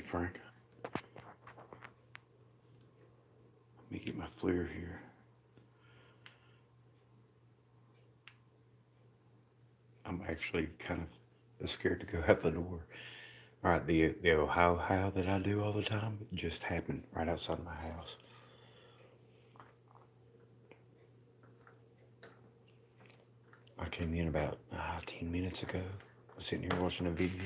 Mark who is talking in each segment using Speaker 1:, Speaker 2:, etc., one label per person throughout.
Speaker 1: Frank. Let me get my FLIR here. I'm actually kind of scared to go out the door. All right, the Ohio how that I do all the time just happened right outside my house. I came in about 10 minutes ago. I was sitting here watching a video.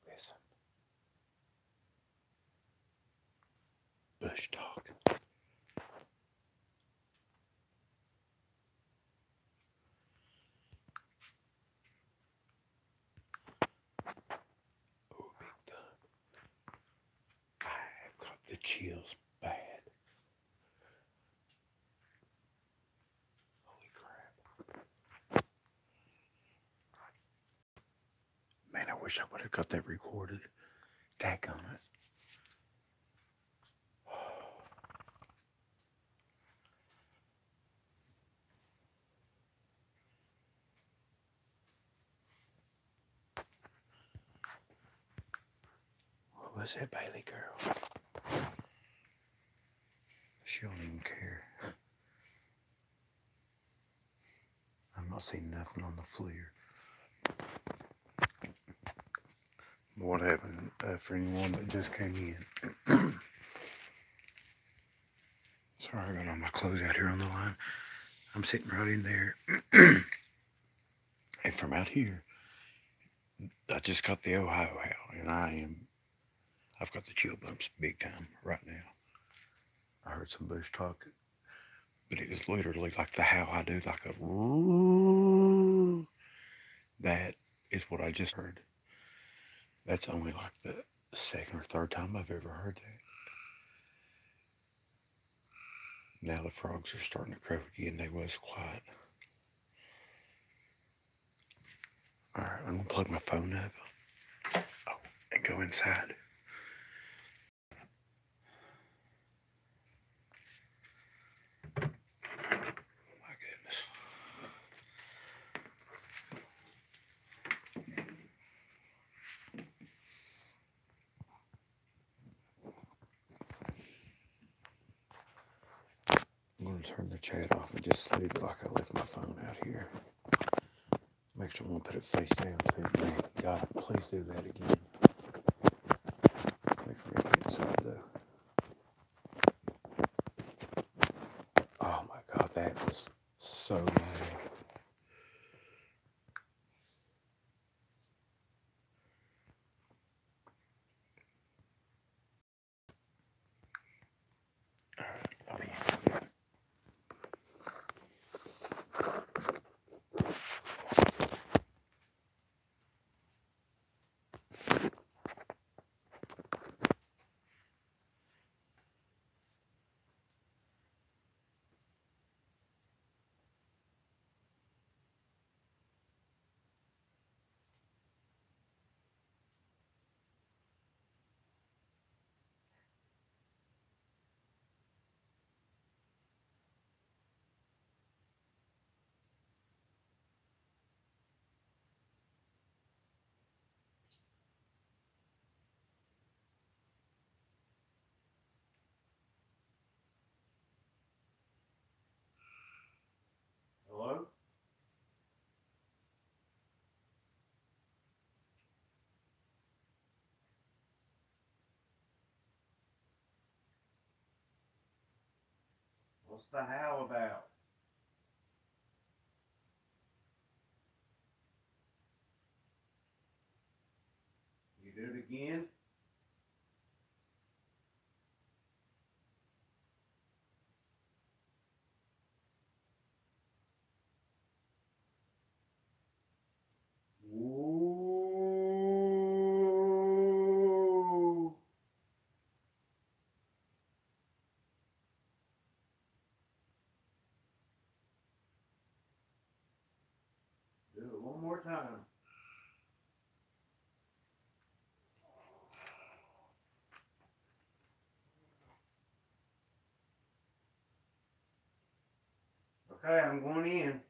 Speaker 1: Listen. Bush talk. Oh, big time. I've got the chills bad. Holy crap. Man, I wish I would have got that recorded. Tack on it. What was that Bailey girl? She don't even care. I'm not seeing nothing on the FLIR. What happened for anyone that just came in? Sorry, I got all my clothes out here on the line. I'm sitting right in there. And from out here, I just got the Ohio howl, and I've got the chill bumps big time right now. I heard some bush talk, but it was literally like the howl I do, like a woo. That is what I just heard. That's only like the second or third time I've ever heard that. Now the frogs are starting to croak again. They was quiet. Alright, I'm gonna plug my phone up. Oh, and go inside. My goodness. I'm gonna turn the chat off and just leave it like I left my phone out here. Make sure I'm gonna put it face down too. Man, God, please do that again. Let me forget to get inside though. Oh my God, that was so loud. Alright, I'll be in. Hello? What's the howl about? You do it again? Whoa. One more time. Okay, I'm going in.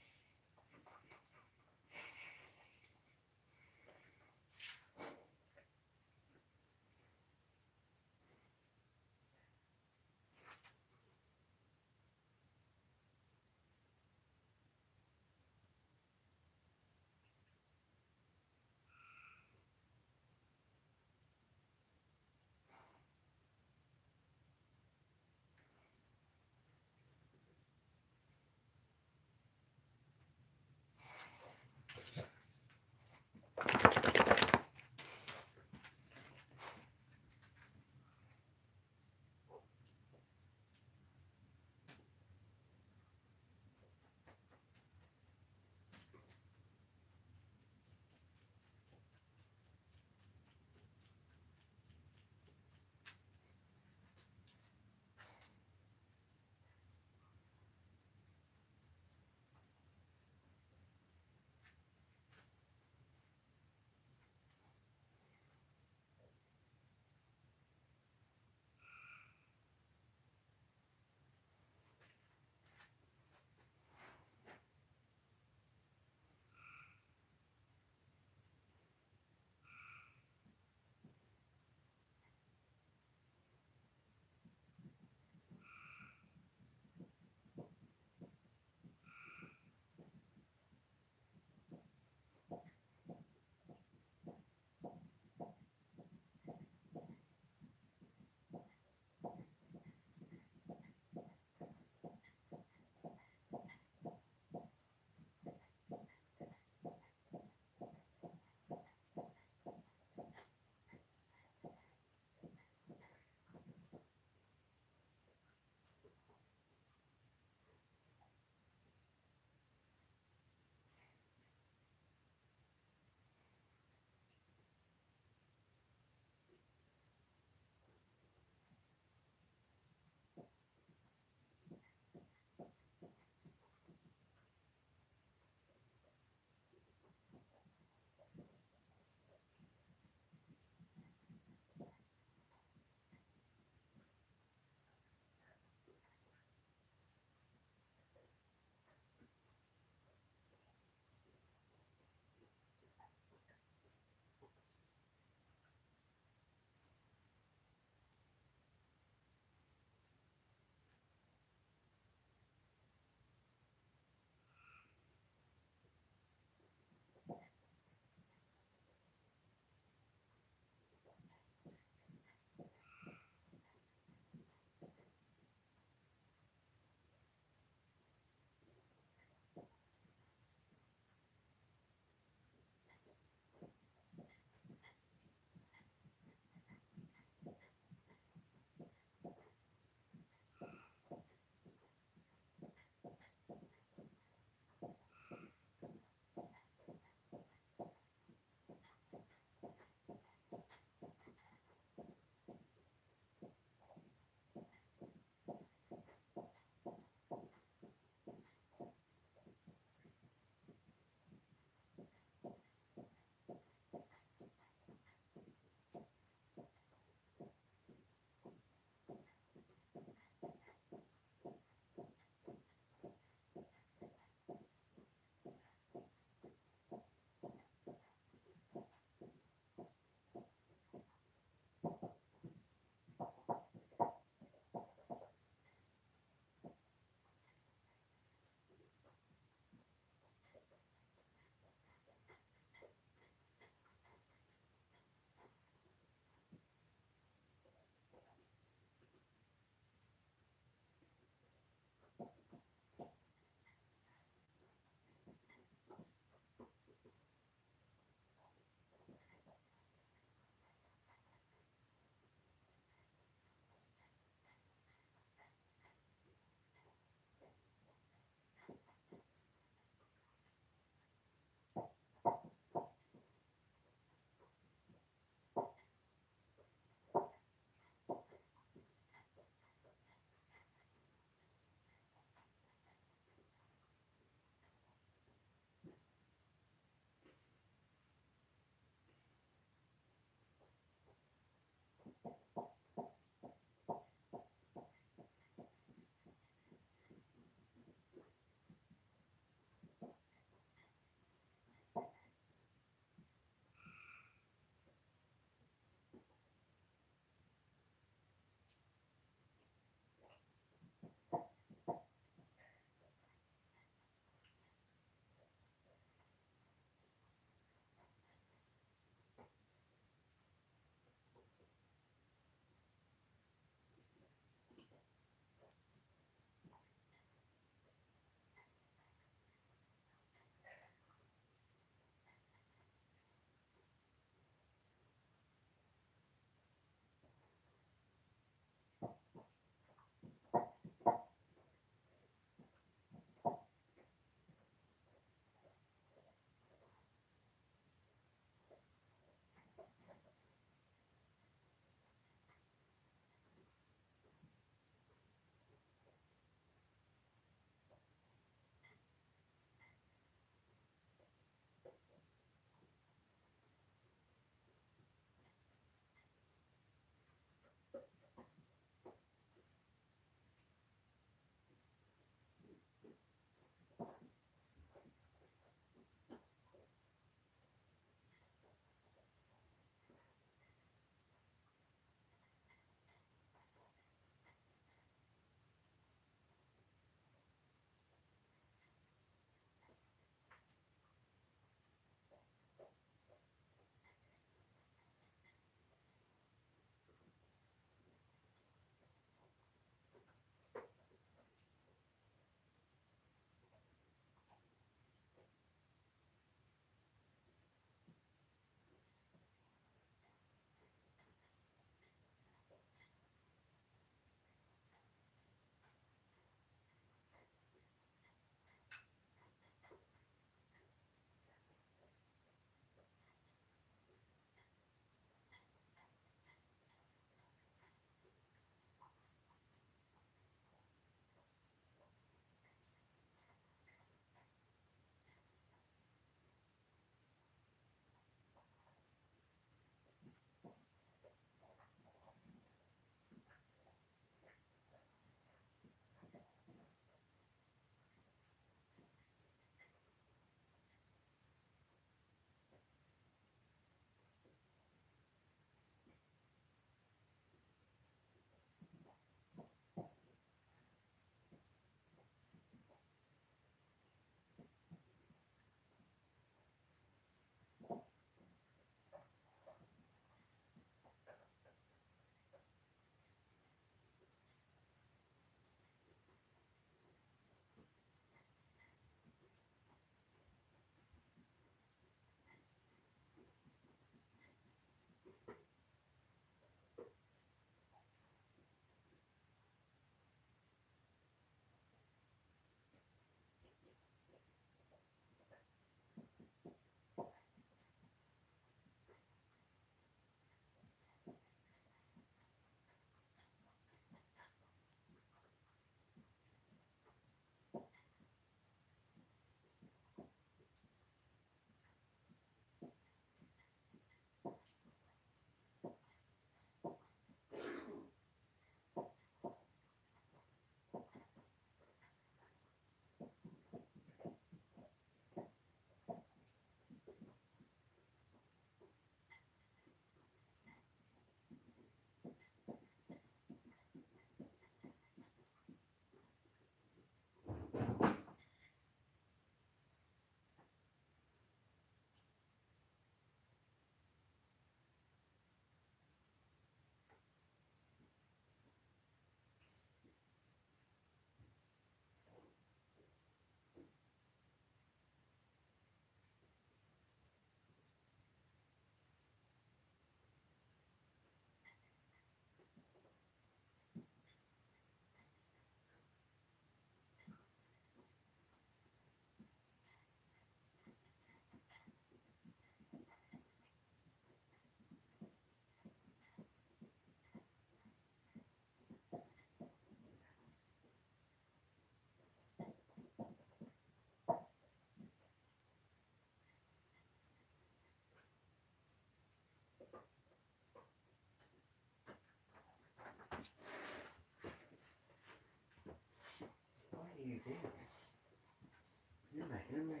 Speaker 1: making a mess.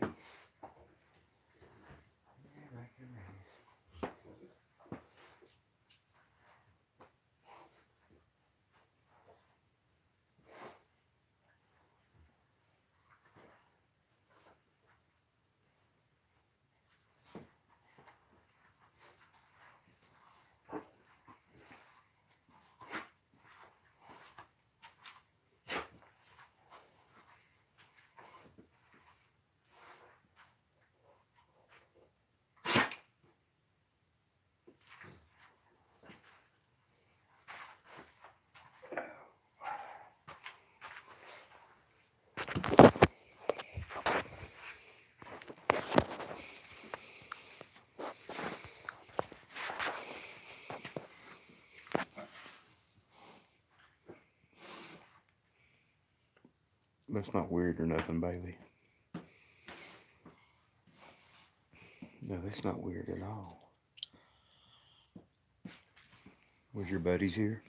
Speaker 1: You're making a mess. That's not weird or nothing, Bailey. No, that's not weird at all. Was your buddies here?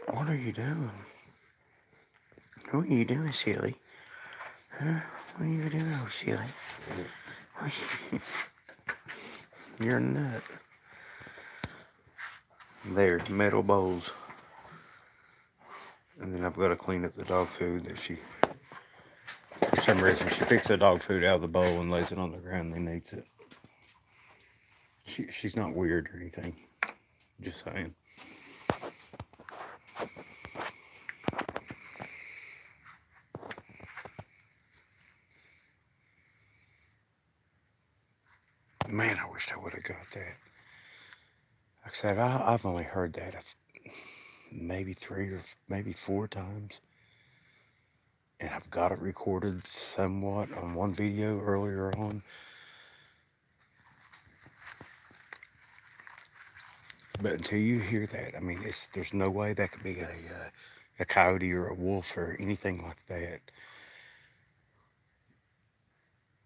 Speaker 1: What are you doing? What are you doing, silly? Huh? What are you doing, oh, silly? You're a nut. There, metal bowls. And then I've got to clean up the dog food that she, for some reason, she picks the dog food out of the bowl and lays it on the ground and then eats it. She's not weird or anything. Just saying. Man, I wish I would have got that. Like I said, I've only heard that maybe 3 or maybe 4 times. And I've got it recorded somewhat on one video earlier on. But until you hear that, I mean, there's no way that could be a coyote or a wolf or anything like that.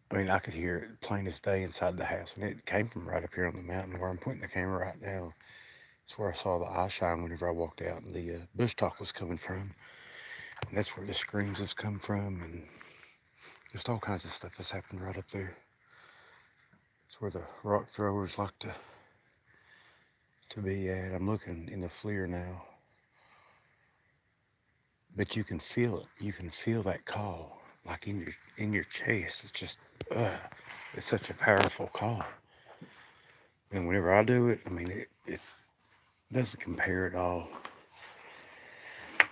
Speaker 1: I mean, I could hear it plain as day inside the house, and it came from right up here on the mountain where I'm putting the camera right now. It's where I saw the eye shine whenever I walked out, and the bush talk was coming from. And that's where the screams has come from, and just all kinds of stuff has happened right up there. It's where the rock throwers like to be at. I'm looking in the FLIR now. But you can feel it. You can feel that call, like in your chest. It's just, it's such a powerful call. And whenever I do it, I mean, it doesn't compare at all.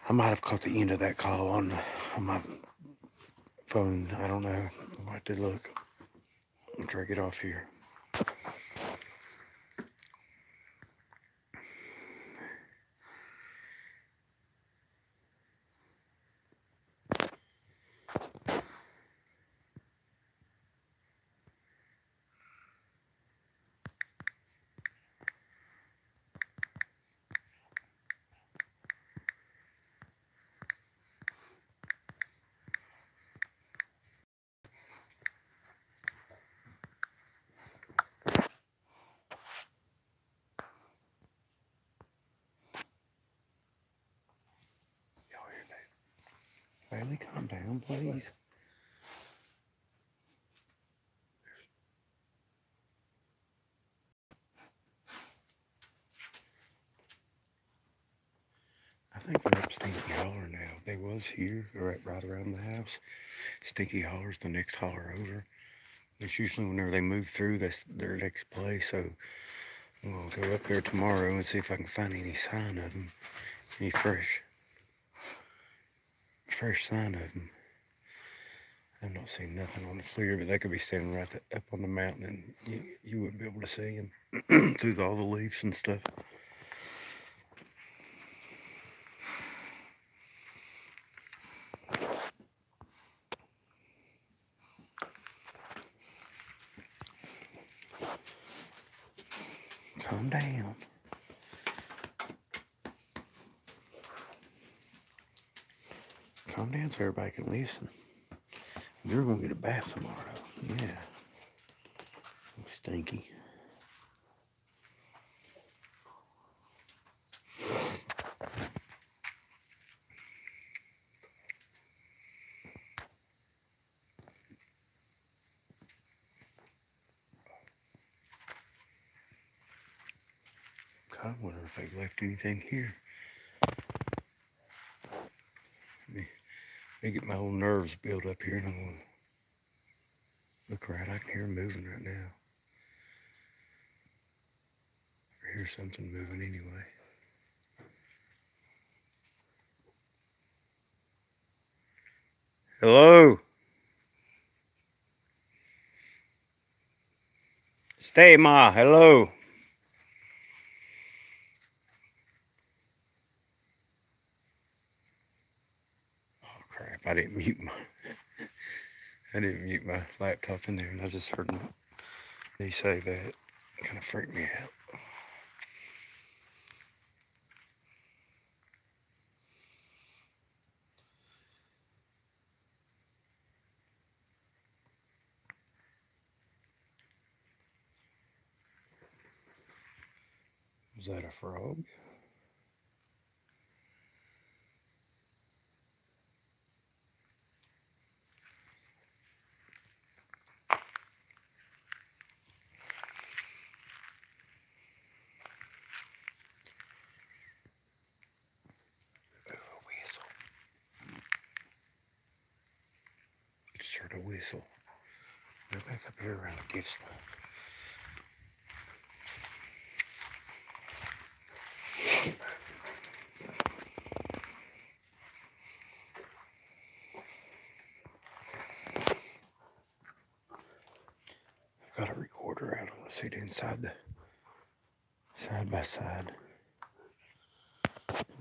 Speaker 1: I might have caught the end of that call on my phone. I don't know. I might have to look. I'll drag it off here. Y'all hear that? Bailey, calm down, please. I think they're up Stinky Holler now. They was here, right around the house. Stinky Holler's the next holler over. It's usually whenever they move through, that's their next place. So I'm gonna go up there tomorrow and see if I can find any sign of them, any fresh sign of them. I've not seen nothing on the FLIR, but they could be standing right up on the mountain, and you wouldn't be able to see them through all the leaves and stuff. Calm down. Calm down so everybody can listen. You're going to get a bath tomorrow. Yeah. Stinky. I wonder if they left anything here. Let me get my old nerves built up here, and I'm going to look around. I can hear them moving right now. I hear something moving anyway. Hello? Stay, Ma. Hello? Oh, crap. I didn't mute my laptop in there, and I just heard me say that. It kind of freaked me out. Was that a frog? Just heard a whistle. Go back up here around the gift store. I've got a recorder out on the seat inside the side by side.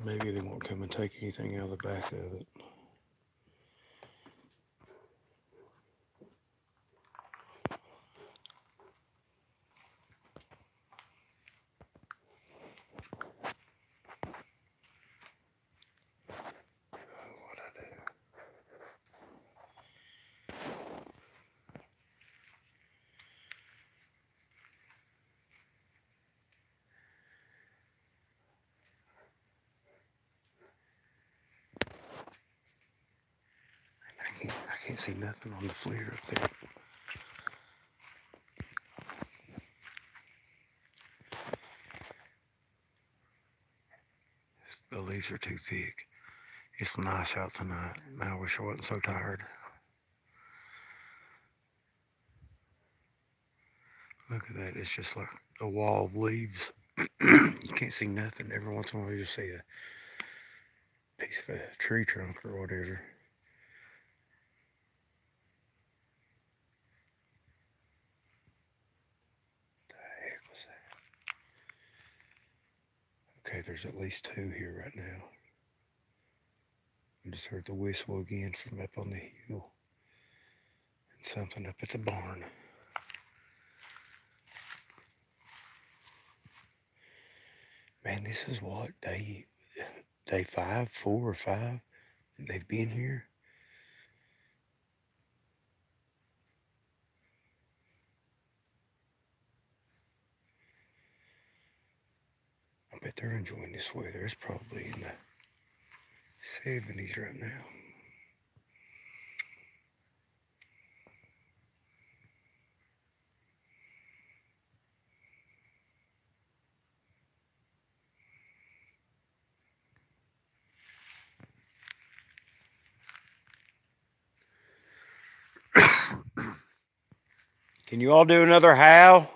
Speaker 1: Maybe they won't come and take anything out of the back of it. I can't see nothing on the FLIR up there. The leaves are too thick. It's nice out tonight. Man, I wish I wasn't so tired. Look at that. It's just like a wall of leaves. You can't see nothing. Every once in a while you just see a piece of a tree trunk or whatever. Okay, there's at least two here right now. I just heard the whistle again from up on the hill. And something up at the barn. Man, this is what, day 5, 4 or 5 that they've been here? I bet they're enjoying this weather. It's probably in the 70s right now. Can you all do another howl?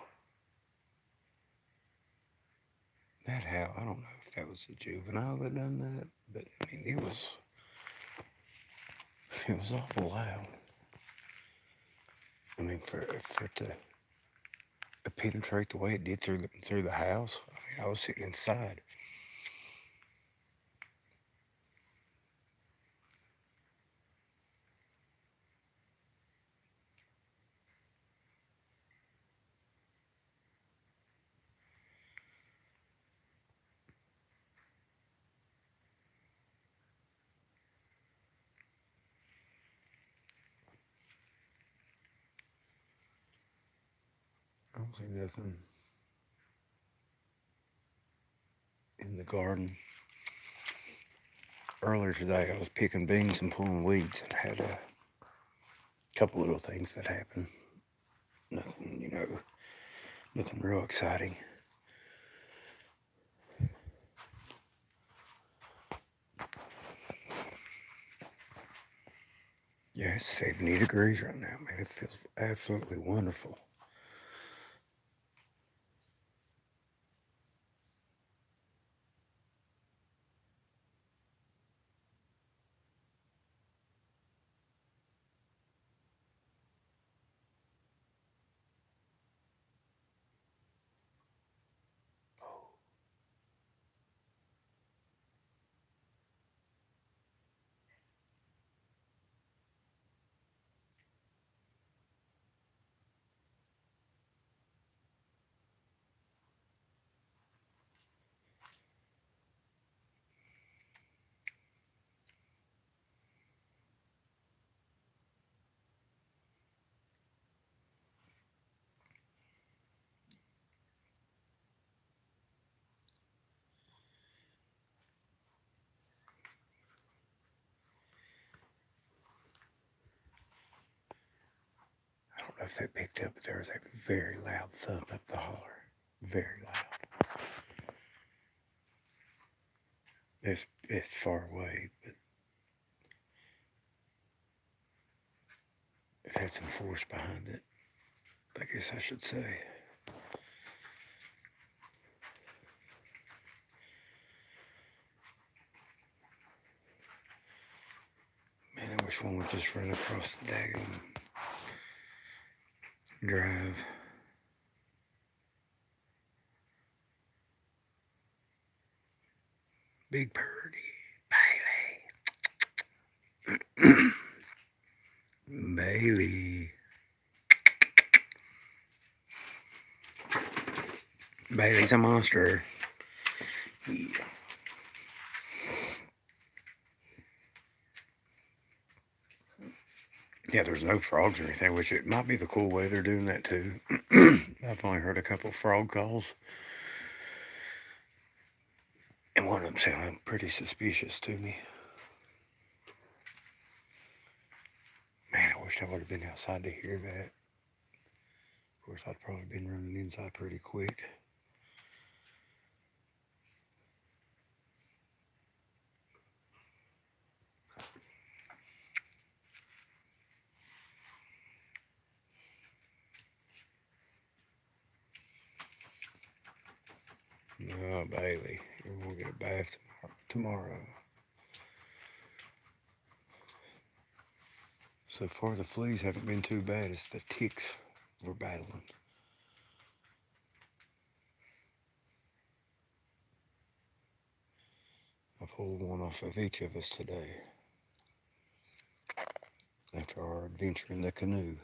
Speaker 1: That howl, I don't know if that was a juvenile that done that, but I mean, it was awful loud. I mean, for it to penetrate the way it did through the house. I mean, I was sitting inside. I don't see nothing in the garden. Earlier today, I was picking beans and pulling weeds and had a couple little things that happened. Nothing, nothing real exciting. 70 degrees right now, man. It feels absolutely wonderful. I don't know if they picked up, but there was a very loud thump up the holler. Very loud. It's far away, but it had some force behind it, I guess I should say. Man, I wish one would just run across the daggone drive. Big Purdy. Bailey. Bailey. Bailey's a monster. Yeah. Yeah, there's no frogs or anything, which it might be the cool way they're doing that too. I've only heard a couple frog calls. And one of them sounded pretty suspicious to me. Man, I wish I would have been outside to hear that. Of course, I'd probably been running inside pretty quick. No, Bailey, you're going to get a bath tomorrow. So far, the fleas haven't been too bad. It's the ticks we're battling. I pulled one off of each of us today after our adventure in the canoe.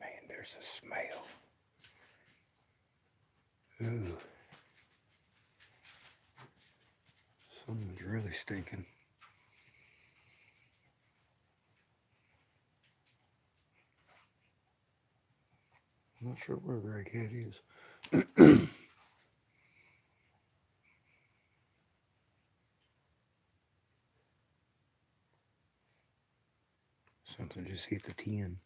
Speaker 1: Man, there's a smell. Ooh. Something's really stinking. I'm not sure where Gray Cat is. Something just hit the tin.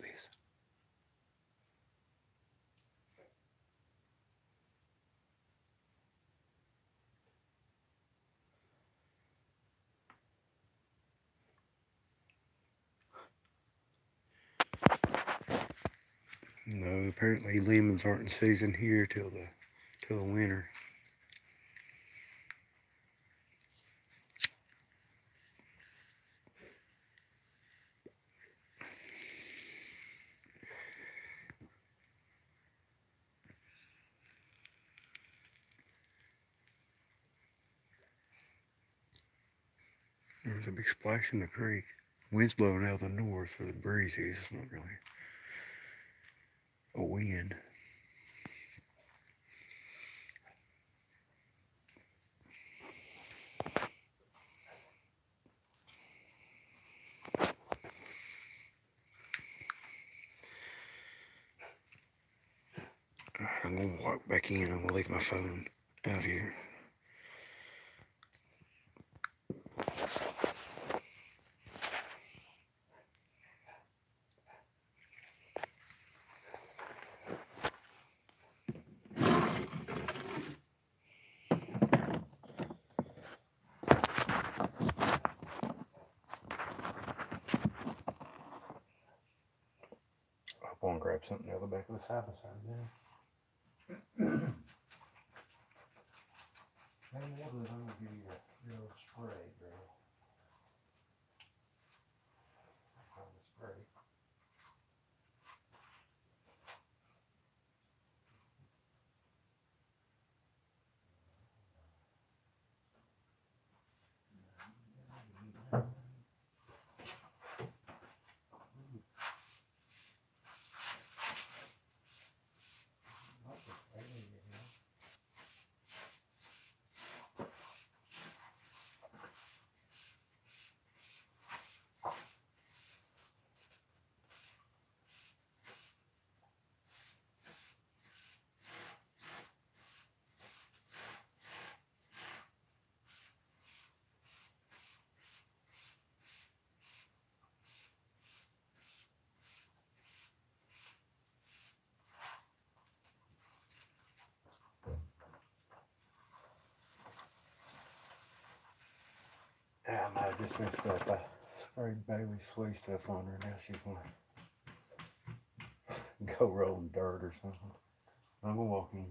Speaker 1: This. No, apparently lemons aren't in season here till the winter. There's a big splash in the creek. Wind's blowing out of the north, so the breeze is. It's not really a wind. I'm gonna walk back in. I'm gonna leave my phone out here. I'll go and grab something out of the back of the side by side now. Hey, I'm gonna give you a real spray, girl. Spray. Yeah, I might have just messed up. I sprayed Bailey's flea stuff on her. Now she's gonna go roll in dirt or something. I'm gonna walk in.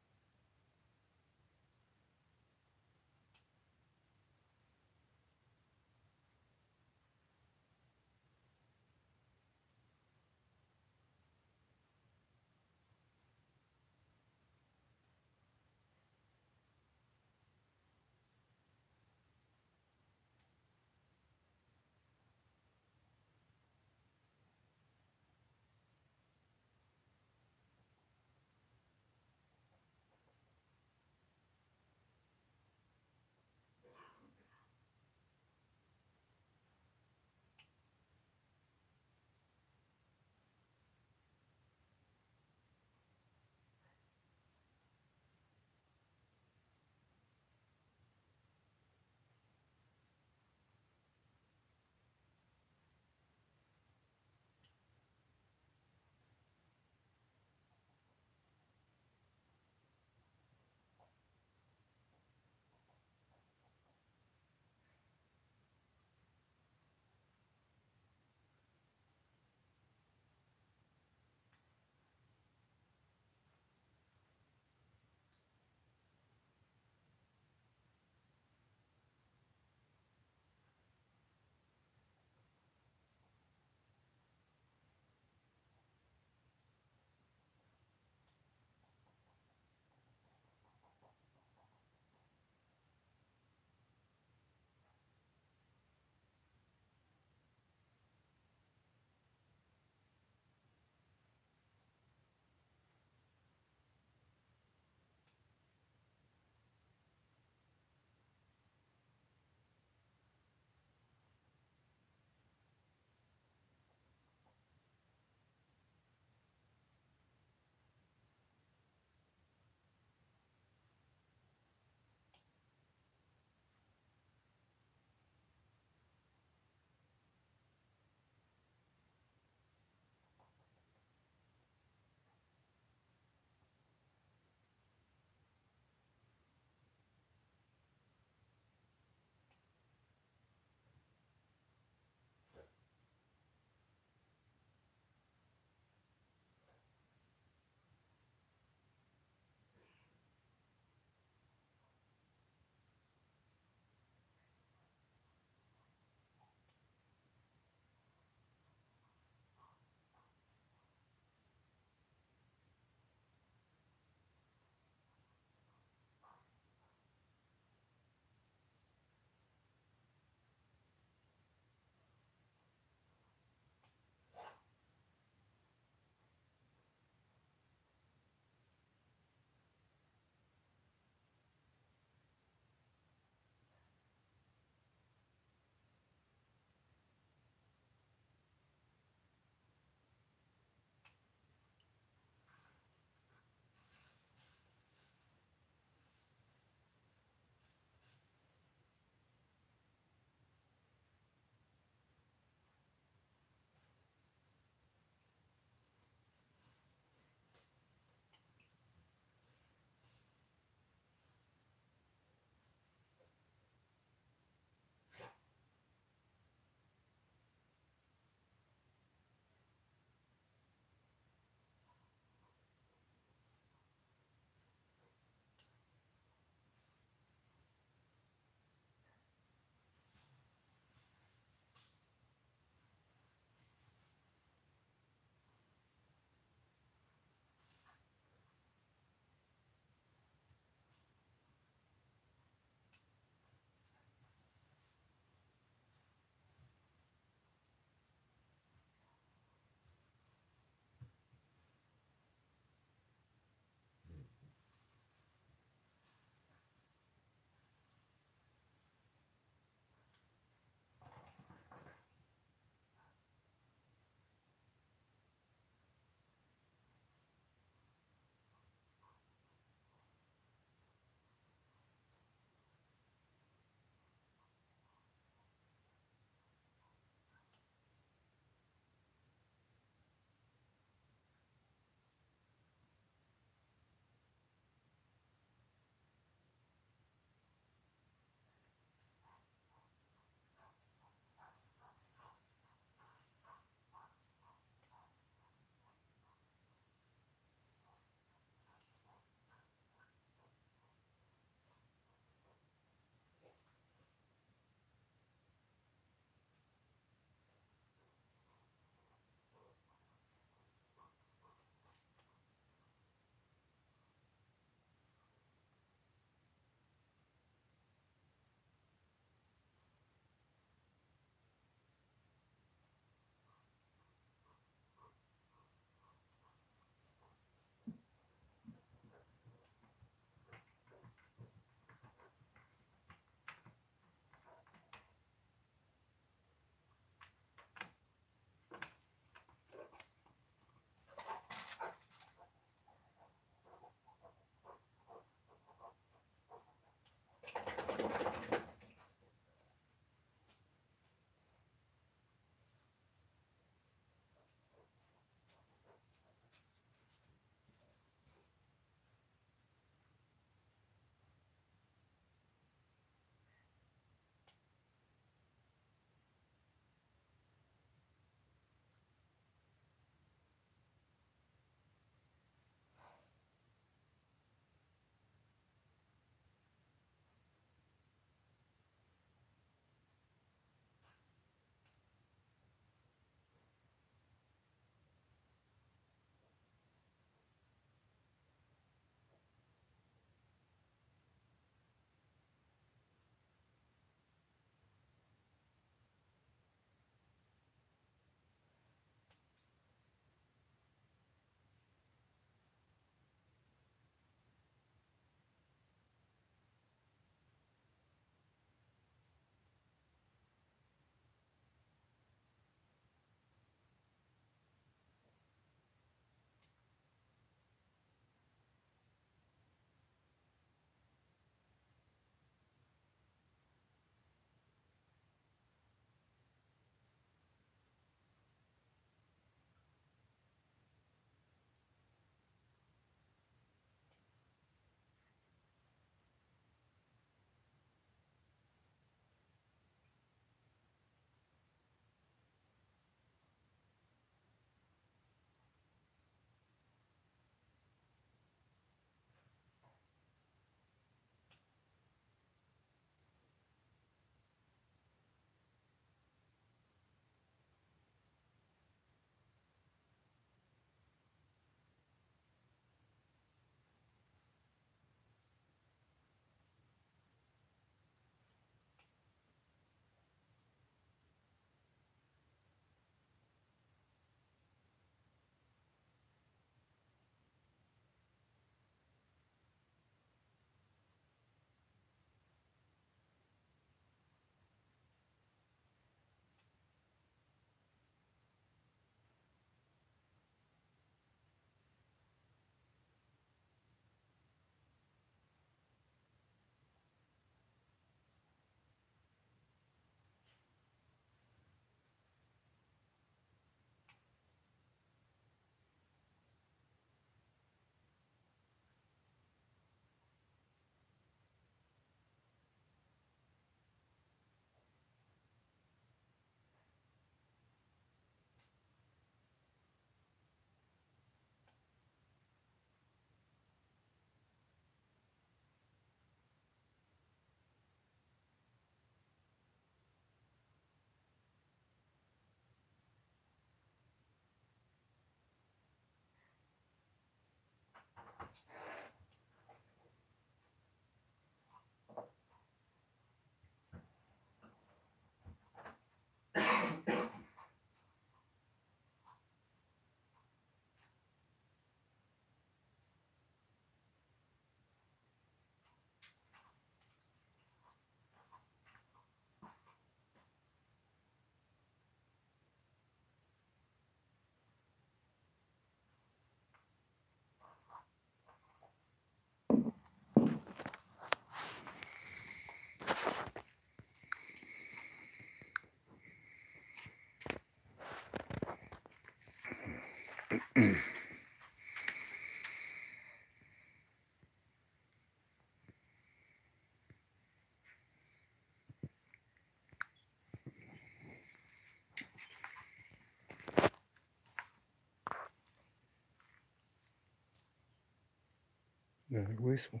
Speaker 1: Another whistle.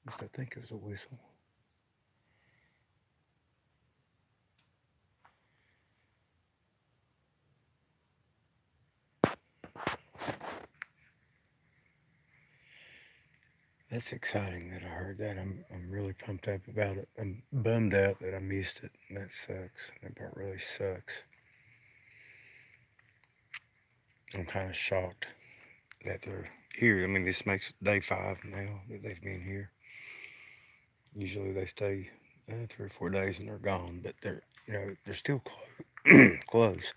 Speaker 1: At least I think it was a whistle. That's exciting that I heard that. I'm really pumped up about it. I'm bummed out that I missed it. That sucks. That part really sucks. I'm kind of shocked that they're here. I mean, this makes day 5 now that they've been here. Usually they stay 3 or 4 days and they're gone, but they're still close.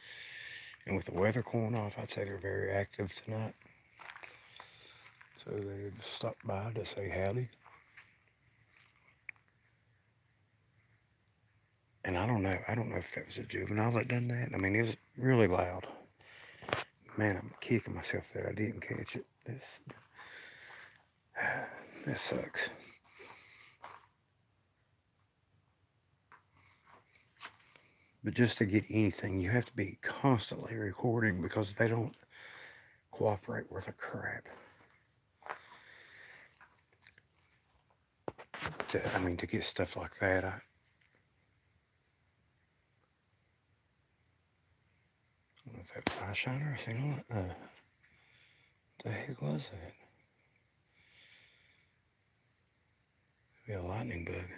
Speaker 1: And with the weather cooling off, I'd say they're very active tonight. So they just stopped by to say howdy. And I don't know if that was a juvenile that done that. I mean, it was really loud. Man, I'm kicking myself that I didn't catch it. This sucks. But just to get anything, you have to be constantly recording because they don't cooperate worth a crap. To get stuff like that, I don't know if that was eye shiner or something like that. What the heck was that? Maybe a lightning bug.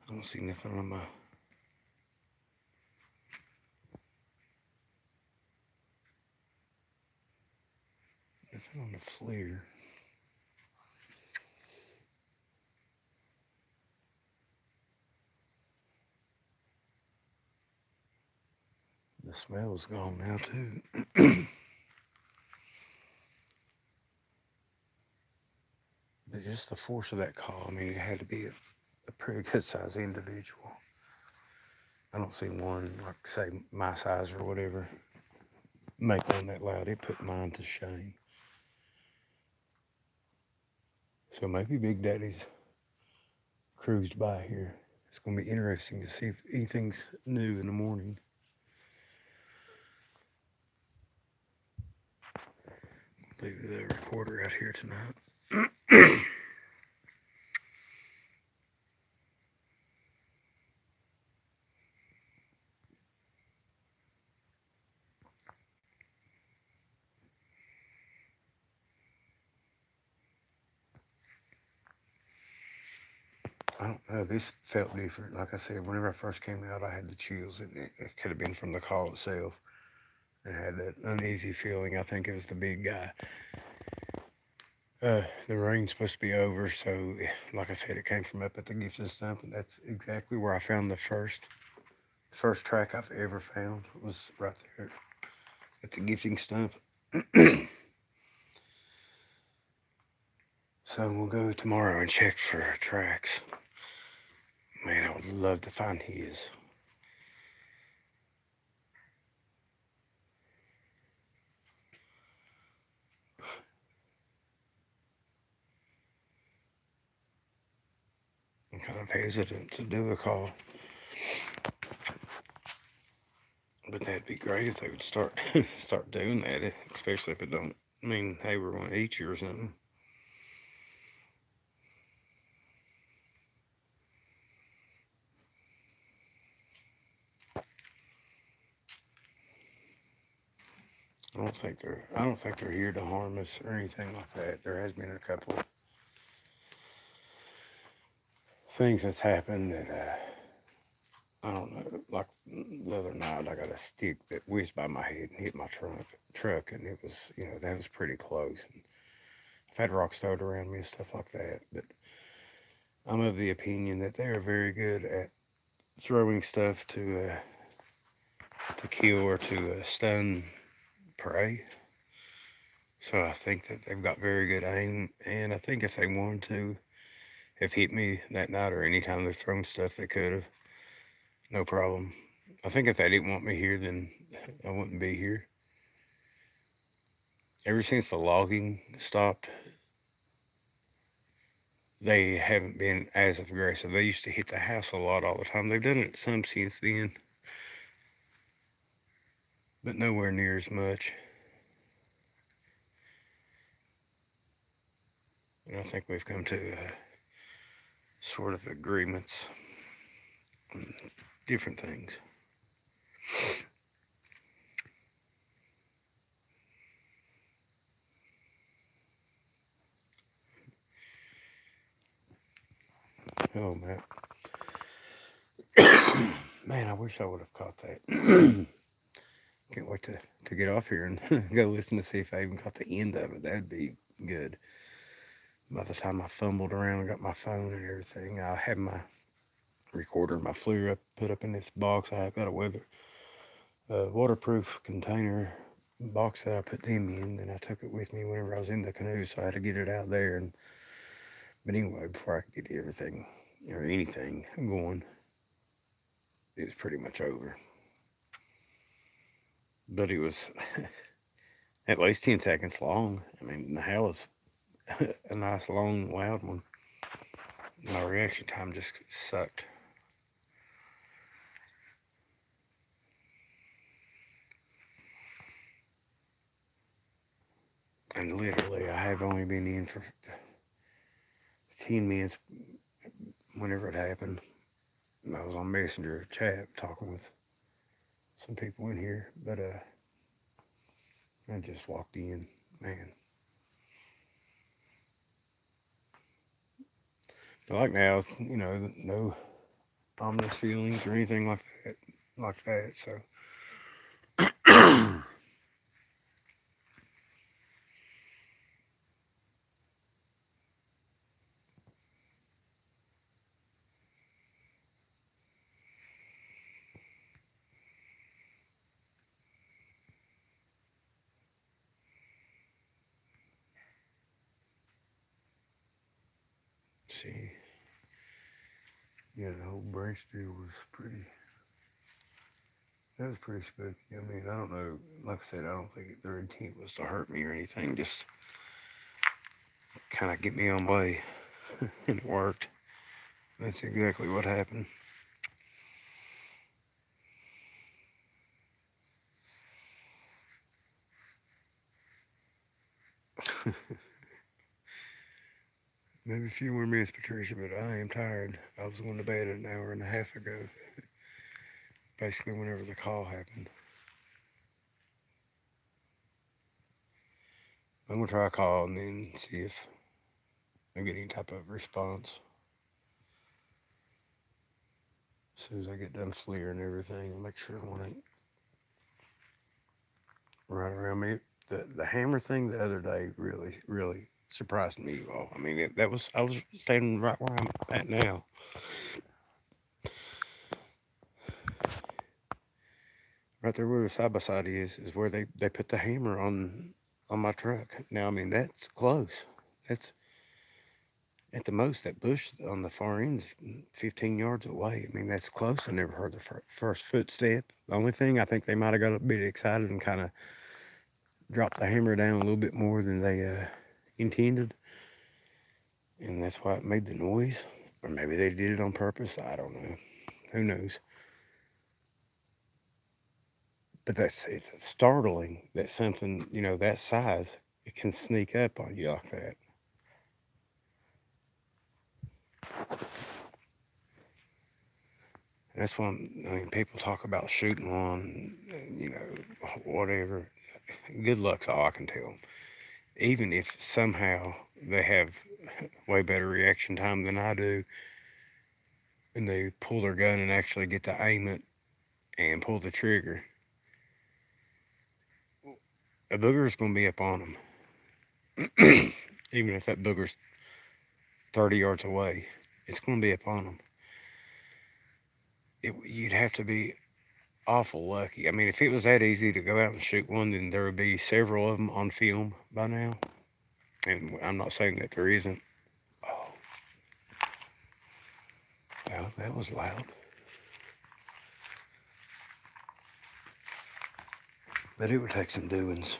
Speaker 1: I don't see nothing on my... Nothing on the FLIR. The smell's gone now too. But just the force of that call, I mean, it had to be a pretty good size individual. I don't see one, like say my size or whatever, make one that loud. It put mine to shame. So maybe Big Daddy's cruised by here. It's going to be interesting to see if anything's new in the morning. Leave the recorder out here tonight. I don't know. This felt different. Like I said, whenever I first came out, I had the chills. It could have been from the call itself. I had that uneasy feeling. I think it was the big guy. The rain's supposed to be over, so like I said, it came from up at the gifting stump, and that's exactly where I found the first track I've ever found was right there at the gifting stump. So we'll go tomorrow and check for tracks. Man, I would love to find his. I'm kind of hesitant to do a call. But that'd be great if they would start doing that, especially if it don't mean, hey, we're going to eat you or something. I don't think they're here to harm us or anything like that. There has been a couple of things that's happened that I don't know. Like the other night, I got a stick that whizzed by my head and hit my truck, and it was, that was pretty close. And I've had rocks thrown around me and stuff like that, but I'm of the opinion that they're very good at throwing stuff to kill or to stun prey. So I think that they've got very good aim, and I think if they wanted to have hit me that night or any time they've thrown stuff, they could have. No problem. I think if they didn't want me here, then I wouldn't be here. Ever since the logging stopped, they haven't been as aggressive. They used to hit the house a lot all the time. They've done it some since then, but nowhere near as much. And I think we've come to sort of agreements on different things. Oh, man. Man, I wish I would have caught that. Can't wait to get off here and go listen to see if I even caught the end of it. That'd be good. By the time I fumbled around and got my phone and everything, I had my recorder, my FLIR put up in this box. I got a waterproof container box that I put them in, and I took it with me whenever I was in the canoe, so I had to get it out there. But anyway, before I could get everything or anything going, it was pretty much over. But it was at least 10 seconds long. I mean, the howl is a nice, long, loud one. My reaction time just sucked. And literally, I have only been in for 10 minutes whenever it happened. I was on Messenger chat talking with some people in here, but I just walked in, man. But like now, you know, no ominous feelings or anything like that. So see, yeah, the whole branch deal was pretty. That was pretty spooky. I mean, I don't know. Like I said, I don't think their intent was to hurt me or anything. Just kind of get me on way, and it worked. That's exactly what happened. Maybe a few more minutes, Patricia, but I am tired. I was going to bed an hour and a half ago, basically whenever the call happened. I'm going to try a call and then see if I get any type of response. As soon as I get done FLIR and everything, I'll make sure one ain't right around me. The hammer thing the other day really surprised me, all. I mean, I was standing right where I'm at now. Right there where the side by side is where they put the hammer on my truck. Now, I mean, that's close. That's at the most, that bush on the far end is 15 yards away. I mean, that's close. I never heard the first footstep. The only thing, I think they might have got a bit excited and kind of dropped the hammer down a little bit more than they intended. And that's why it made the noise. Or maybe they did it on purpose. I don't know. Who knows? But it's startling that something, you know, that size, it can sneak up on you like that. That's why, I mean, people talk about shooting one, you know, whatever. Good luck's all I can tell them. Even if somehow they have way better reaction time than I do, and they pull their gun and actually get to aim it and pull the trigger, a booger's going to be up on them. Even if that booger's 30 yards away, it's going to be up on them. You'd have to be awful lucky. I mean, if it was that easy to go out and shoot one, then there would be several of them on film by now. And I'm not saying that there isn't. Oh, well, that was loud. But it would take some doings.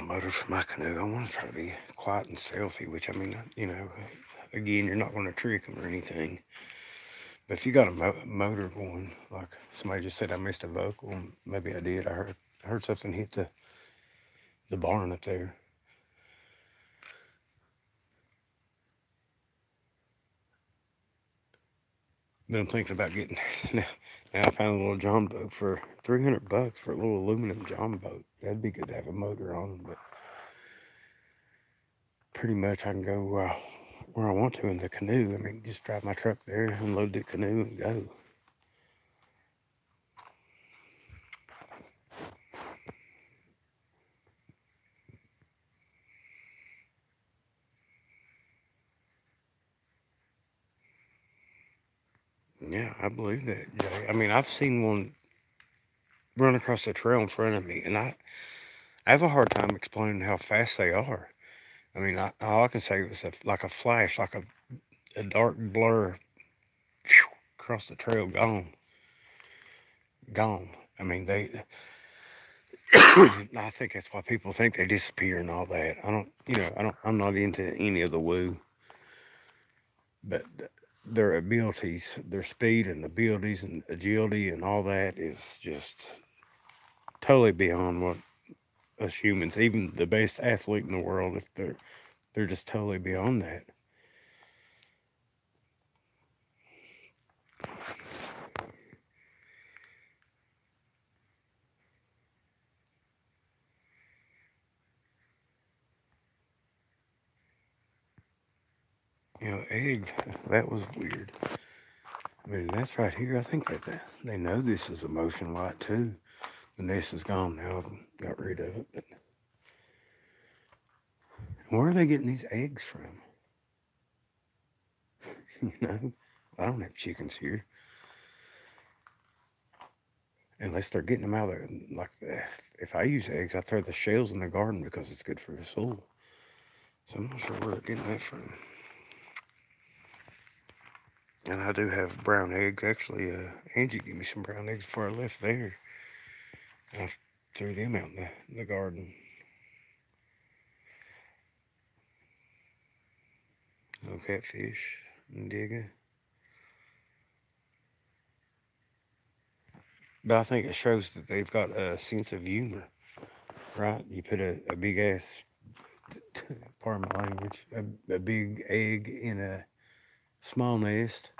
Speaker 1: motor for my canoe. I want to try to be quiet and stealthy, which, I mean, you know, again, you're not going to trick them or anything. But if you got a motor going, like somebody just said I missed a vocal, maybe I did. I heard something hit the barn up there. But I'm thinking about getting, now I found a little john boat for $300 for a little aluminum john boat. That'd be good to have a motor on, but pretty much I can go where I want to in the canoe. I mean, just drive my truck there, unload the canoe, and go. Yeah, I believe that, Jay. I mean, I've seen one run across the trail in front of me, and I have a hard time explaining how fast they are. I mean, all I can say was like a flash, like a dark blur, phew, across the trail, gone. Gone. I mean, I think that's why people think they disappear and all that. I'm not into any of the woo, but their abilities, their speed and abilities and agility and all that is just totally beyond what us humans, even the best athlete in the world, if they're just totally beyond that. You know, eggs, that was weird. I mean, that's right here. I think that they know this is a motion light too. The nest is gone now. I've got rid of it. But where are they getting these eggs from? You know, I don't have chickens here. Unless they're getting them out of like, if I use eggs, I throw the shells in the garden because it's good for the soil. So I'm not sure where they're getting that from. And I do have brown eggs. Actually, Angie gave me some brown eggs before I left there. And I threw them out in the garden. No catfish and digging. But I think it shows that they've got a sense of humor, right? You put a big ass, pardon my language, a big egg in a small nest.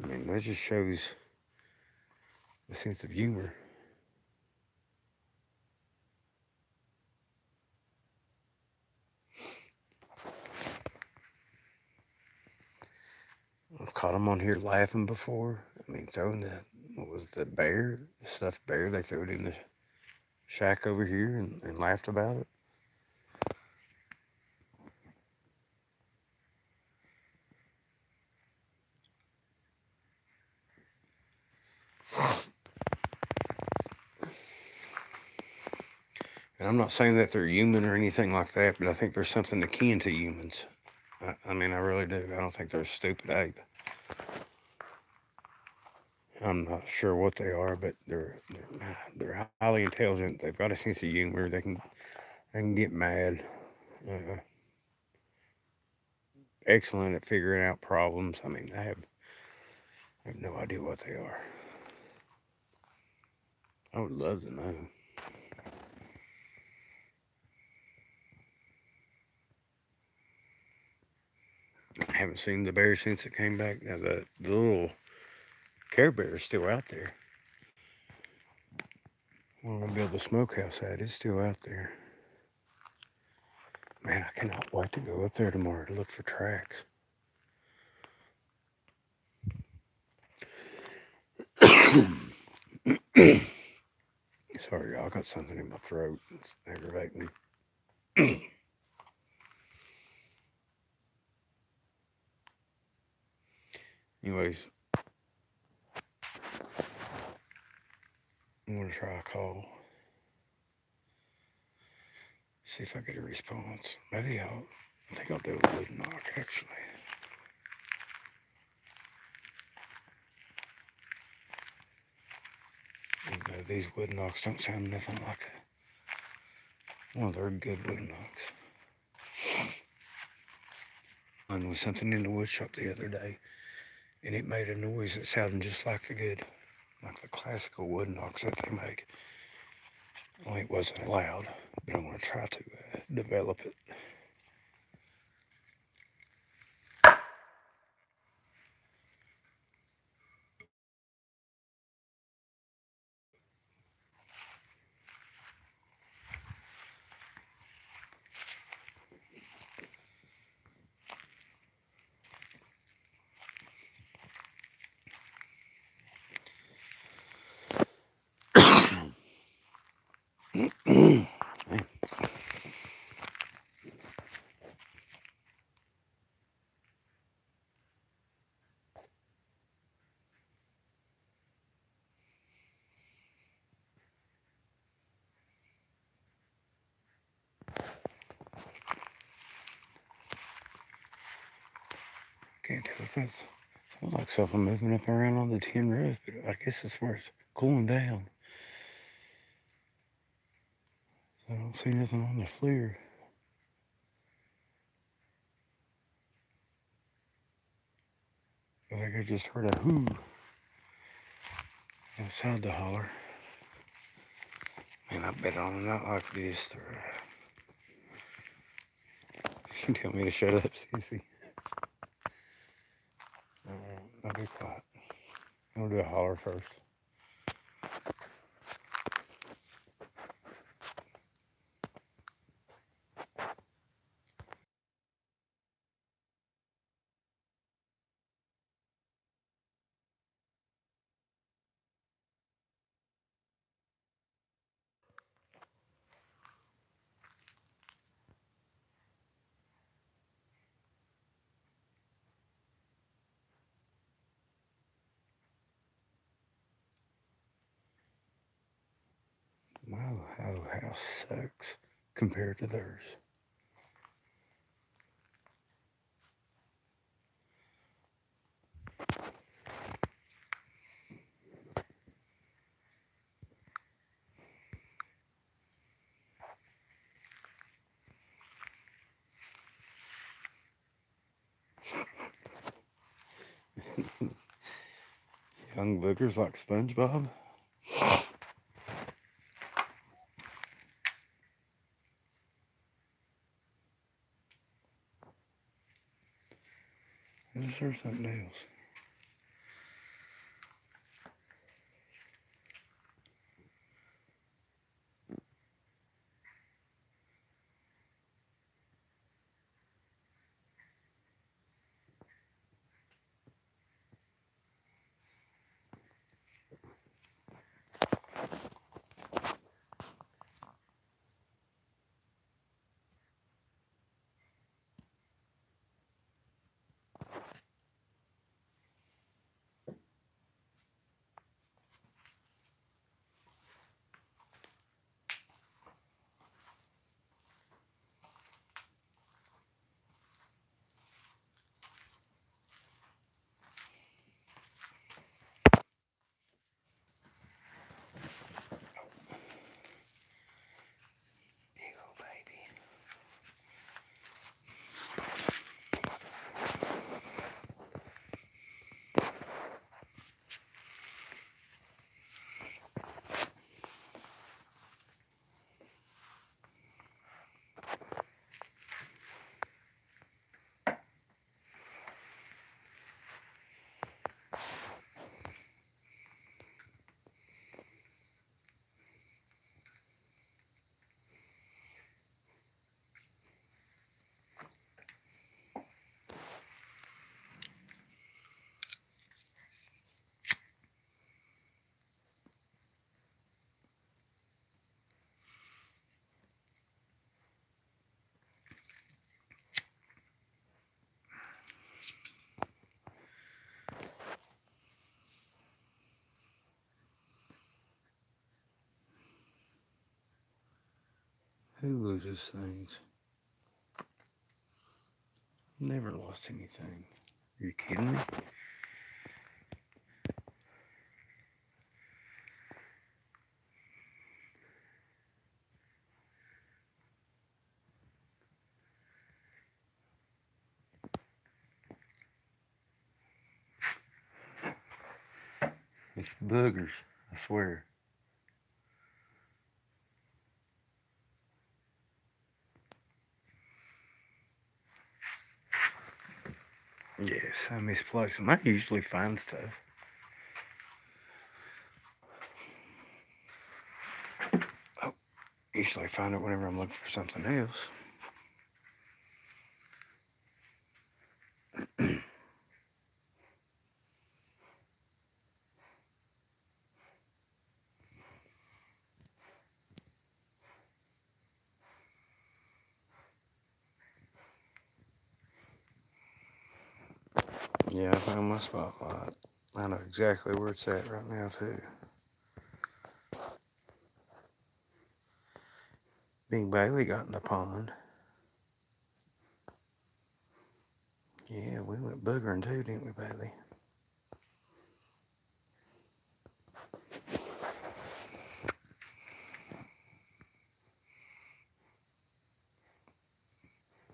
Speaker 1: I mean, that just shows a sense of humor. I've caught them on here laughing before. I mean, throwing what was the bear, the stuffed bear, they threw it in the shack over here and laughed about it. And I'm not saying that they're human or anything like that, but I think there's something akin to humans. I mean, I really do. I don't think they're a stupid ape. I'm not sure what they are, but they're highly intelligent. They've got a sense of humor. They can get mad. Uh, Excellent at figuring out problems. I mean, I have no idea what they are. I would love to know. I haven't seen the bear since it came back. Now the little Care Bear is still out there. We're gonna build the smokehouse at. It's still out there. Man, I cannot wait to go up there tomorrow to look for tracks. Sorry, y'all. I got something in my throat. It's aggravating me. Anyways, I'm gonna try a call. See if I get a response. Maybe I think I'll do a wood knock actually. You know, these wood knocks don't sound nothing like Well, they're good wood knocks. Mine was something in the wood shop the other day, and it made a noise that sounded just like the classical wood knocks that they make. Well, it wasn't loud, but I'm going to try to develop it. Can't tell if it's sounds like something moving up around on the tin roof, but I guess it's where it's cooling down. I don't see nothing on the FLIR. I think I just heard a whoo outside the holler. Man, I bet on a night like this, you tell me to shut up, Sissy. I'll be quiet. I'll do a holler first. My Ohio house sucks compared to theirs. Young boogers like SpongeBob. Is there something else? Who loses things? Never lost anything. Are you kidding me? It's the boogers, I swear. Yes, I misplaced them. I usually find stuff. Oh, usually find it whenever I'm looking for something else. Yeah, I found my spotlight. I know exactly where it's at right now, too. Big Bailey got in the pond. Yeah, we went boogering too, didn't we, Bailey?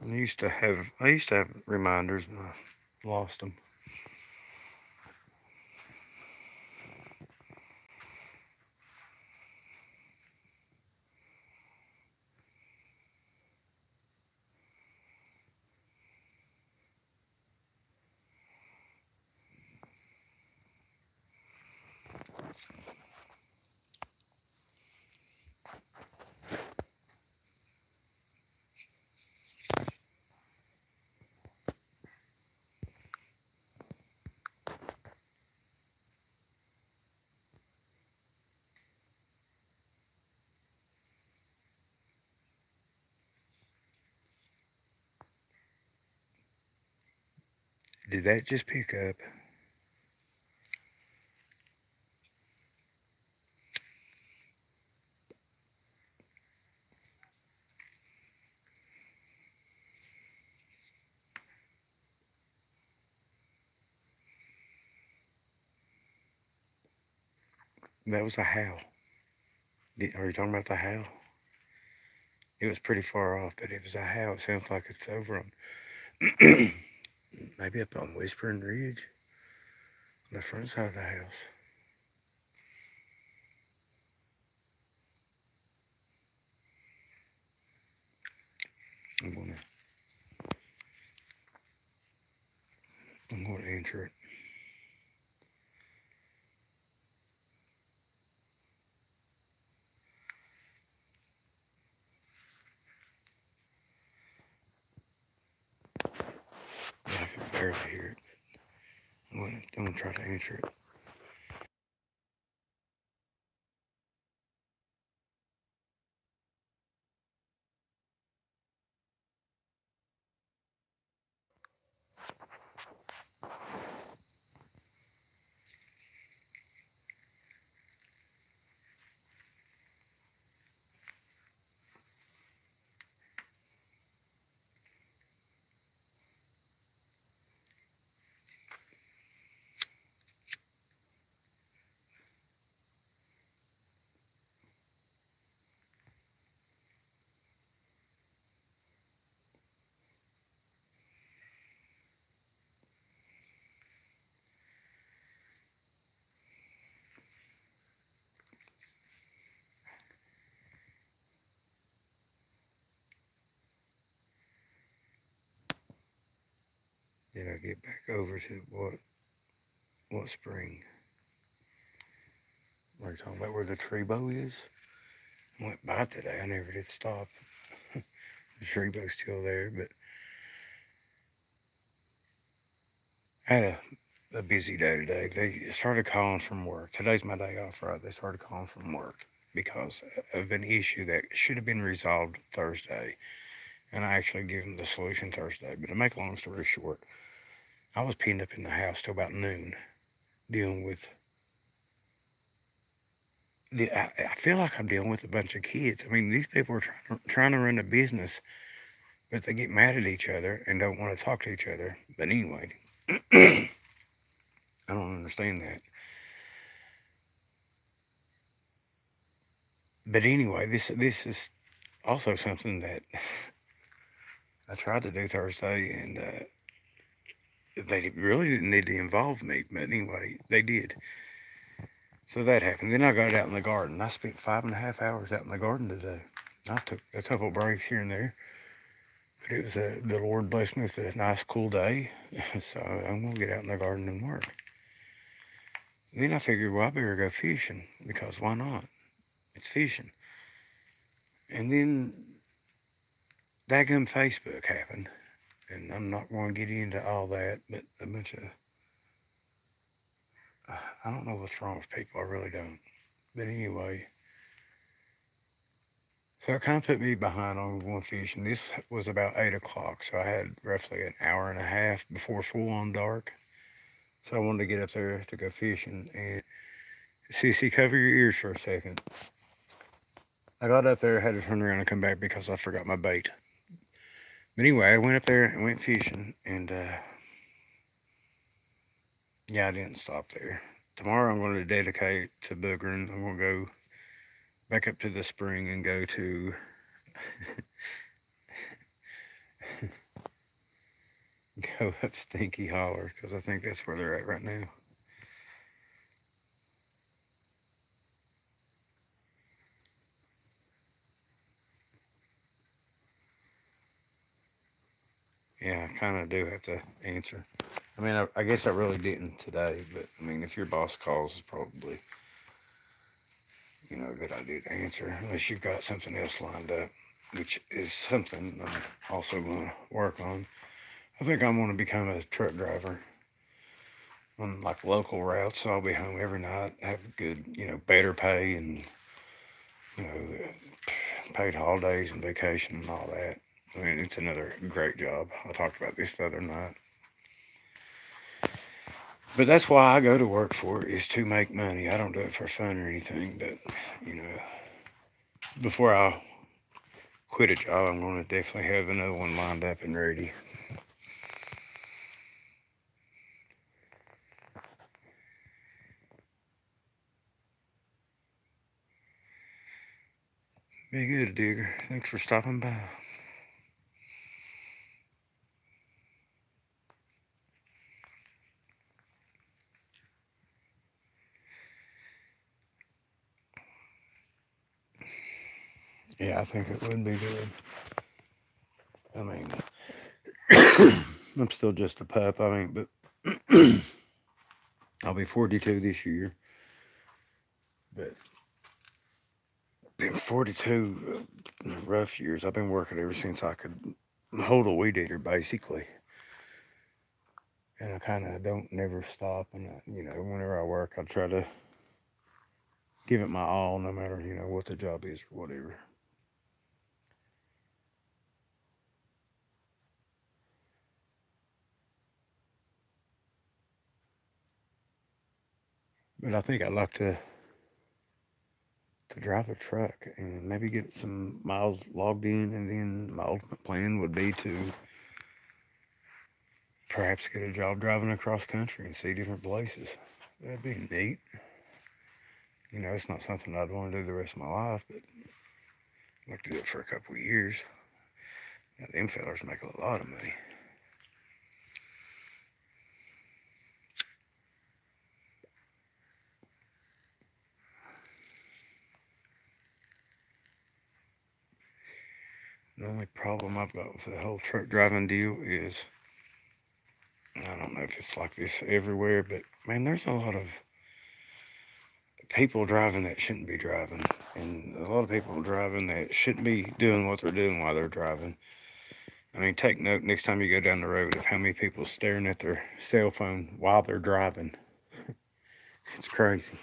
Speaker 1: I used to have reminders and I lost them. Did that just pick up? That was a howl. Are you talking about the howl? It was pretty far off, but it was a howl. It sounds like it's over on maybe up on Whispering Ridge, on the front side of the house. I'm gonna answer it. Yeah, I can barely hear it. I'm gonna try to answer it. Did I get back over to what spring? Are you talking about where the tree bow is? I went by today. I never did stop. The tree bow's still there, but I had a busy day today. They started calling from work. Today's my day off, right? They started calling from work because of an issue that should have been resolved Thursday. And I actually gave them the solution Thursday. But to make a long story short, I was pinned up in the house till about noon dealing with. I feel like I'm dealing with a bunch of kids. I mean, these people are trying to run a business, but they get mad at each other and don't want to talk to each other. But anyway, I don't understand that. But anyway, this is also something that I tried to do Thursday, and they really didn't need to involve me. But anyway, they did. So that happened. Then I got out in the garden. I spent 5.5 hours out in the garden today. I took a couple breaks here and there. But it was the Lord blessed me with a nice cool day. So I'm going to get out in the garden and work. Then I figured, well, I better go fishing, because why not? It's fishing. And then daggum Facebook happened. And I'm not going to get into all that, but a bunch of, I don't know what's wrong with people. I really don't. But anyway, so it kind of put me behind on going fishing. This was about 8 o'clock, so I had roughly an hour and a half before full on dark. So I wanted to get up there to go fishing. And Sissy, cover your ears for a second. I got up there, had to turn around and come back because I forgot my bait. But anyway, I went up there and went fishing, and yeah, I didn't stop there. Tomorrow I'm going to dedicate to boogering. I'm going to go back up to the spring and go to go up Stinky Holler, because I think that's where they're at right now. Yeah, I kind of do have to answer. I mean, I guess I really didn't today, but I mean, if your boss calls, it's probably, a good idea to answer, unless you've got something else lined up, which is something I'm also going to work on. I think I'm going to become a truck driver on like local routes, so I'll be home every night, have good, better pay, and, paid holidays and vacation and all that. I mean, it's another great job. I talked about this the other night. But that's why I go to work for, is to make money. I don't do it for fun or anything, but, before I quit a job, I'm going to definitely have another one lined up and ready. Be good, Digger. Thanks for stopping by. Yeah, I think it would be good. I mean, I'm still just a pup. I mean, but I'll be 42 this year. But been 42 rough years. I've been working ever since I could hold a weed eater, basically. And I kind of don't never stop. And, whenever I work, I try to give it my all, no matter, what the job is or whatever. But I think I'd like to drive a truck and maybe get some miles logged in, and then my ultimate plan would be to perhaps get a job driving across country and see different places. That'd be neat. It's not something I'd want to do the rest of my life, but I'd like to do it for a couple of years. Now, them fellers make a lot of money. The only problem I've got with the whole truck driving deal is, I don't know if it's like this everywhere, but man, there's a lot of people driving that shouldn't be driving, and a lot of people driving that shouldn't be doing what they're doing while they're driving. I mean, take note next time you go down the road of how many people staring at their cell phone while they're driving. It's crazy.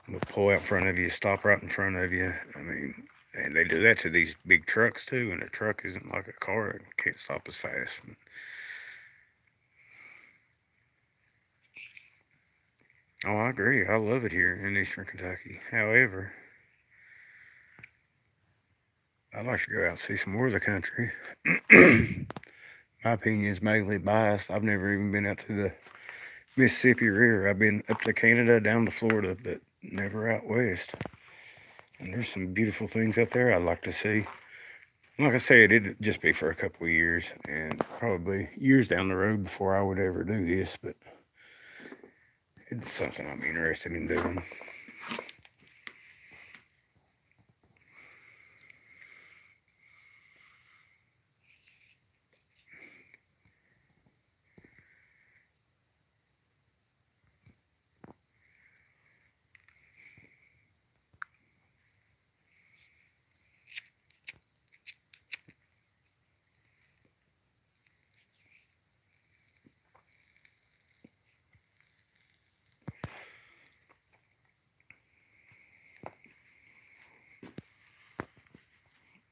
Speaker 1: They'll pull out in front of you, stop right in front of you. I mean, and they do that to these big trucks too, and a truck isn't like a car. It can't stop as fast. Oh, I agree. I love it here in Eastern Kentucky. However, I'd like to go out and see some more of the country. My opinion is mainly biased. I've never even been out to the Mississippi River. I've been up to Canada, down to Florida, but never out west. And there's some beautiful things out there I'd like to see. Like I said, it'd just be for a couple of years, and probably years down the road before I would ever do this. But It's something I'm interested in doing.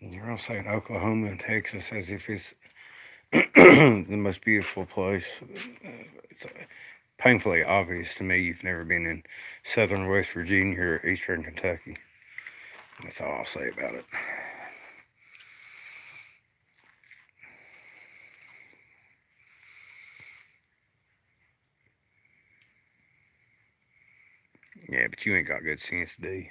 Speaker 1: You're all saying Oklahoma and Texas as if it's the most beautiful place. It's painfully obvious to me you've never been in southern West Virginia or eastern Kentucky. That's all I'll say about it. Yeah, but you ain't got good sense, do you?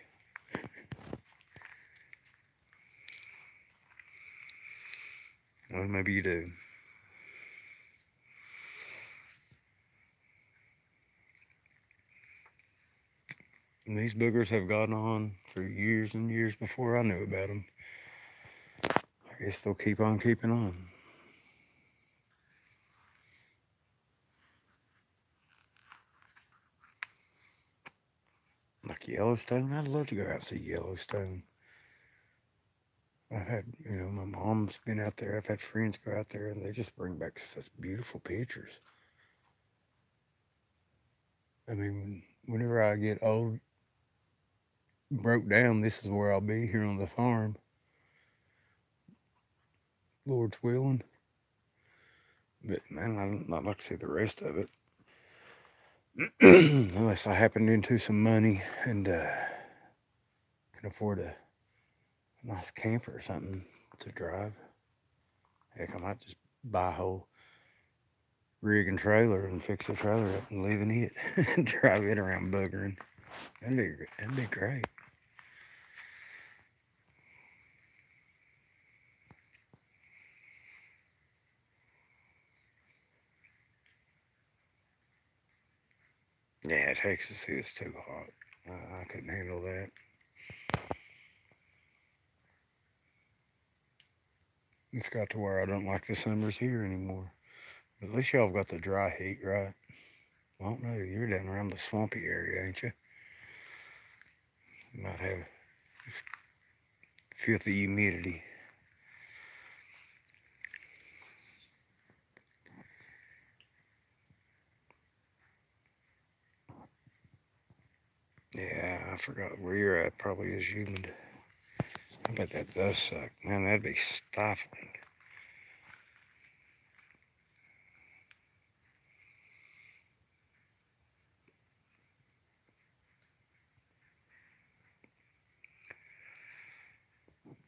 Speaker 1: Well, maybe you do. And these boogers have gone on for years and years before I knew about them. I guess they'll keep on keeping on. Like Yellowstone, I'd love to go out and see Yellowstone. I've had, my mom's been out there. I've had friends go out there, and they just bring back such beautiful pictures. I mean, whenever I get old, broke down, this is where I'll be, here on the farm. Lord's willing. But man, I'd like to see the rest of it. Unless I happen into some money and can afford a nice camper or something to drive. Heck, I might just buy a whole rig and trailer and fix the trailer up and live in it and drive it around buggering. That'd be great. Yeah, Texas is too hot. I couldn't handle that. It's got to where I don't like the summers here anymore. But at least y'all have got the dry heat, right? I don't know. You're down around the swampy area, ain't you? You might have this filthy humidity. Yeah, I forgot where you're at. Probably is humid. I bet that does suck. Man, that'd be stifling.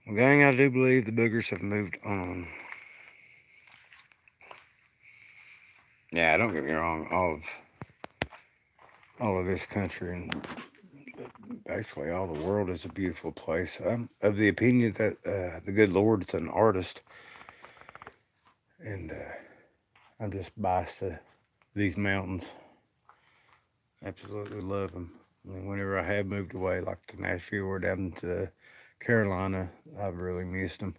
Speaker 1: Well, gang, I do believe the boogers have moved on. Yeah, don't get me wrong. All of this country and basically all the world is a beautiful place. I'm of the opinion that the good Lord's an artist, and I'm just biased to these mountains. Absolutely love them. I mean, whenever I have moved away, like to Nashville or down to Carolina, I've really missed them.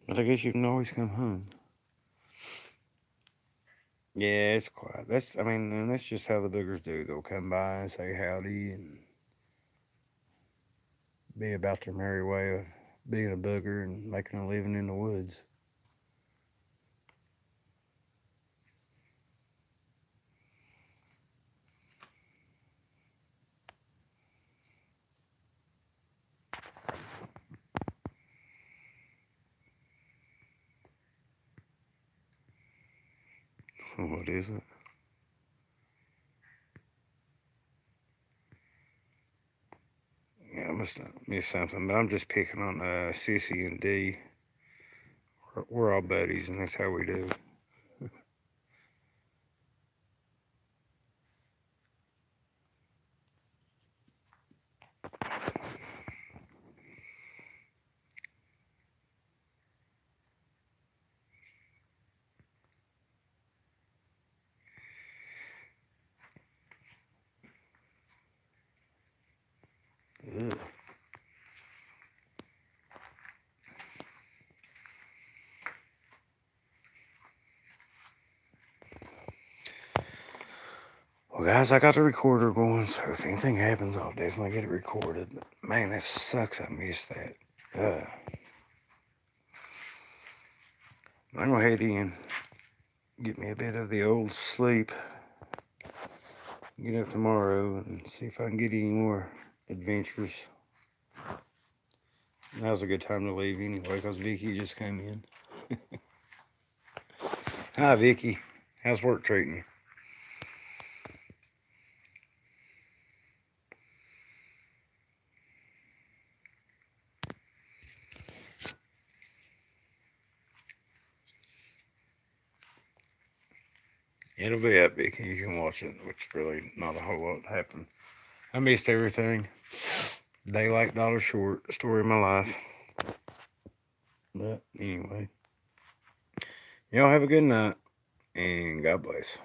Speaker 1: But I guess you can always come home. Yeah, it's quiet. And that's just how the boogers do. They'll come by and say howdy and be about their merry way of being a booger and making a living in the woods. What is it? Yeah, I must have missed something, but I'm just picking on Sissy and D. We're all buddies, and that's how we do. Well, guys, I got the recorder going, so if anything happens, I'll definitely get it recorded. But man, that sucks. I missed that. I'm gonna head in, get me a bit of the old sleep, get up tomorrow and see if I can get any more adventures. Now's a good time to leave anyway, because Vicky just came in. Hi, Vicky. How's work treating you? It'll be up, Vicky. You can watch it, which really not a whole lot happened. I missed everything. Daylight dollar short. Story of my life. But anyway, y'all have a good night, and God bless.